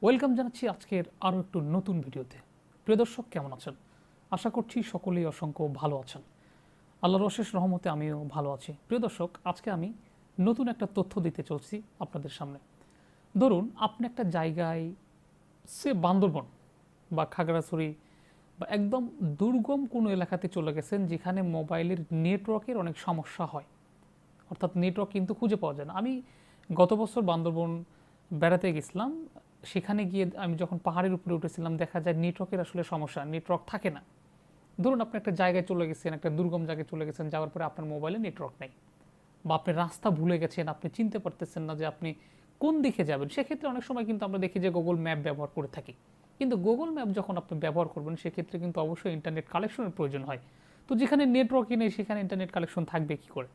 Welcome জানাচ্ছি আজকের আরও একটু নতুন ভিডিওতে। প্রিয় দর্শক, কেমন আছেন? আশা করছি সকলেই অসংখ্য ভালো আছেন। আল্লাহর অশেষ রহমতে আমিও ভালো আছি। প্রিয় দর্শক, আজকে আমি নতুন একটা তথ্য দিতে চলছি আপনাদের সামনে। ধরুন আপনি একটা জায়গায়, সে বান্দরবন বা খাগড়াছড়ি বা একদম দুর্গম কোনো এলাকাতে চলে গেছেন, যেখানে মোবাইলের নেটওয়ার্কের অনেক সমস্যা হয়, অর্থাৎ নেটওয়ার্ক কিন্তু খুঁজে পাওয়া যায় না। আমি গত বছর বান্দরবন বেড়াতে গেছিলাম। সেখানে গিয়ে আমি যখন পাহাড়ের উপরে উঠেছিলাম, দেখা যায় নেটওয়ার্কের আসলে সমস্যা, নেটওয়ার্ক থাকে না। ধরুন আপনি একটা জায়গায় চলে গেছেন, একটা দুর্গম জায়গায় চলে গেছেন, যাওয়ার পরে আপনার মোবাইলে নেটওয়ার্ক নেই, বা আপনি রাস্তা ভুলে গেছেন, আপনি চিনতে পারতেছেন না যে আপনি কোন দিকে যাবেন। সেক্ষেত্রে অনেক সময় কিন্তু আমরা দেখি যে গুগল ম্যাপ ব্যবহার করে থাকি। কিন্তু গুগল ম্যাপ যখন আপনি ব্যবহার করবেন, সেক্ষেত্রে কিন্তু অবশ্যই ইন্টারনেট কানেকশনের প্রয়োজন হয়। তো যেখানে নেটওয়ার্কই নেই, সেখানে ইন্টারনেট কানেকশন থাকবে কী করে?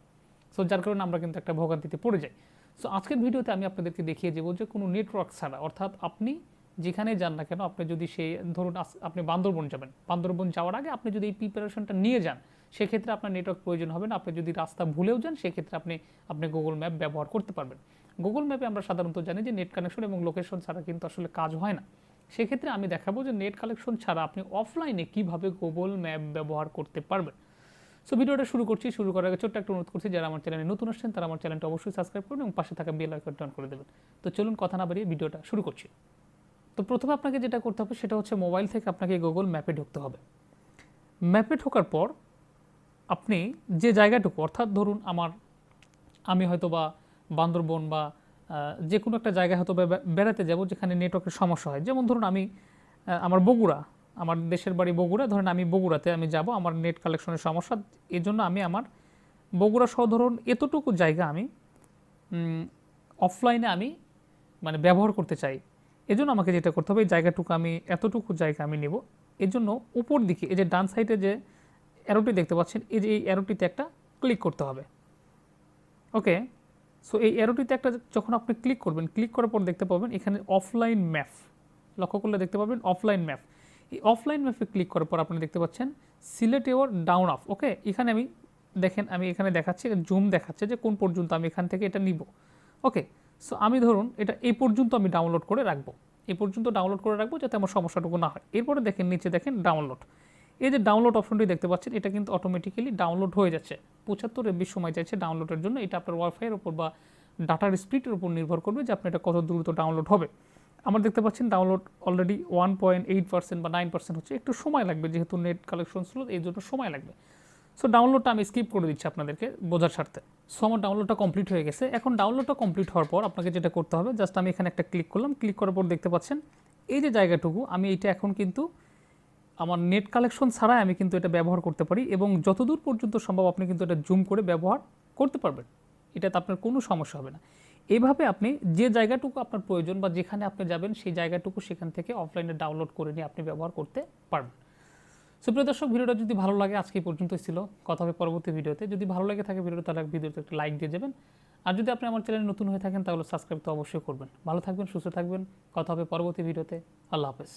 সো যার কারণে আমরা কিন্তু একটা ভোগান্তিতে পড়ে যাই। সো আজকের ভিডিওতে আমি আপনাদেরকে দেখিয়ে দেবো যে কোনো নেটওয়ার্ক ছাড়া, অর্থাৎ আপনি যেখানে যান না কেন, আপনি যদি সেই ধরুন আপনি বান্দরবন যাবেন, বান্দরবন যাওয়ার আগে আপনি যদি এই প্রিপারেশনটা নিয়ে যান, সেক্ষেত্রে আপনার নেটওয়ার্ক প্রয়োজন হবে না। আপনি যদি রাস্তা ভুলেও যান, সেক্ষেত্রে আপনি গুগল ম্যাপ ব্যবহার করতে পারবেন। গুগল ম্যাপে আমরা সাধারণত জানি যে নেট কানেকশন এবং লোকেশন ছাড়া কিন্তু আসলে কাজ হয় না। সেক্ষেত্রে আমি দেখাবো যে নেট কানেকশন ছাড়া আপনি অফলাইনে কীভাবে গুগল ম্যাপ ব্যবহার করতে পারবেন। সো ভিডিওটা শুরু করছি। শুরু করার আগে ছোট্ট একটা অনুরোধ করছি, যারা আমার চ্যানেলে নতুন আসছেন তারা আমার চ্যানেলটা অবশ্যই সাবস্ক্রাইব করুন এবং পাশে থাকা বেল আইকনটা অন করে দেবেন। তো চলুন কথা না বাড়িয়ে ভিডিওটা শুরু করছি। তো প্রথমে আপনাকে যেটা করতে হবে সেটা হচ্ছে মোবাইল থেকে আপনাকে গুগল ম্যাপে ঢুকতে হবে। ম্যাপে ঢোকার পর আপনি যে জায়গাটুকু, অর্থাৎ ধরুন আমি হয়তো বা বান্দরবন বা যে কোনো একটা জায়গায় হয়তো বেড়াতে যাব যেখানে নেটওয়ার্কের সমস্যা হয়। যেমন ধরুন আমি আমার বগুড়া, আমার দেশের বাড়ি বগুড়া, ধরেন আমি বগুড়াতে আমি যাব, আমার নেট কালেকশনের সমস্যা, এই জন্য আমি আমার বগুড়া সহ ধরুন এতটুকু জায়গা আমি অফলাইনে মানে ব্যবহার করতে চাই। এজন্য আমাকে যেটা করতে হবে, এই জায়গাটুকু আমি এতটুকু জায়গা আমি নেব। এর জন্য উপর দিকে এই যে ডান সাইডে যে অ্যারোটি দেখতে পাচ্ছেন, এই যে এই অ্যারোটিতে একটা ক্লিক করতে হবে। ওকে, সো এই অ্যারোটিতে একটা যখন আপনি ক্লিক করবেন, ক্লিক করার পর দেখতে পাবেন এখানে অফলাইন ম্যাপ, লক্ষ্য করলে দেখতে পাবেন অফলাইন ম্যাপ। এই অফলাইন ম্যাপে ক্লিক করার পর আপনি দেখতে পাচ্ছেন সিলেক্ট ইওর ডাউন অফ। ওকে, এখানে আমি এখানে দেখাচ্ছি, জুম দেখাচ্ছে যে কোন পর্যন্ত আমি এখান থেকে এটা নিব। ওকে, সো আমি ধরুন এটা এই পর্যন্ত আমি ডাউনলোড করে রাখবো, এই পর্যন্ত ডাউনলোড করে রাখবো যাতে আমার সমস্যাটুকু না হয়। এরপরে দেখেন নিচে দেখেন ডাউনলোড, এই যে ডাউনলোড অপশনটি দেখতে পাচ্ছেন, এটা কিন্তু অটোমেটিক্যালি ডাউনলোড হয়ে যাচ্ছে। 75 MB সময় চাইছে ডাউনলোডের জন্য। এটা আপনার ওয়াইফাইয়ের উপর বা ডাটার স্পিডের উপর নির্ভর করবে যে আপনি এটা কত দ্রুত ডাউনলোড হবে। আমার দেখতে পাচ্ছেন ডাউনলোড অলরেডি 1.8% বা 9% হচ্ছে। একটু সময় লাগবে, যেহেতু নেট কালেকশন স্লো, এই জন্য সময় লাগবে। সো ডাউনলোডটা আমি স্কিপ করে দিচ্ছি আপনাদেরকে বোঝার স্বার্থে। সো আমার ডাউনলোডটা কমপ্লিট হয়ে গেছে। এখন ডাউনলোডটা কমপ্লিট হওয়ার পর আপনাকে যেটা করতে হবে, জাস্ট আমি এখানে একটা ক্লিক করলাম। ক্লিক করার পর দেখতে পাচ্ছেন এই যে জায়গাটুকু, আমি এটা এখন কিন্তু আমার নেট কালেকশন ছাড়াই আমি কিন্তু এটা ব্যবহার করতে পারি, এবং যতদূর পর্যন্ত সম্ভব আপনি কিন্তু এটা জুম করে ব্যবহার করতে পারবেন। এটাতে আপনার কোনো সমস্যা হবে না। এইভাবে আপনি যে জায়গাটুকু আপনার প্রয়োজন বা যেখানে আপনি যাবেন, সেই জায়গাটুকু সেখান থেকে অফলাইনে ডাউনলোড করে নিয়ে আপনি ব্যবহার করতে পারবেন। সুপ্রিয় দর্শক, ভিডিওটা যদি ভালো লাগে, আজকে এই পর্যন্তই ছিল। কথা হবে পরবর্তী ভিডিওতে। যদি ভালো লাগে থাকে ভিডিওটা, তাহলে ভিডিওতে একটা লাইক দিয়ে যাবেন। আর যদি আপনি আমার চ্যানেলে নতুন হয়ে থাকেন, তাহলে সাবস্ক্রাইব তো অবশ্যই করবেন। ভালো থাকবেন, সুস্থ থাকবেন। কথা হবে পরবর্তী ভিডিওতে। আল্লাহ হাফেজ।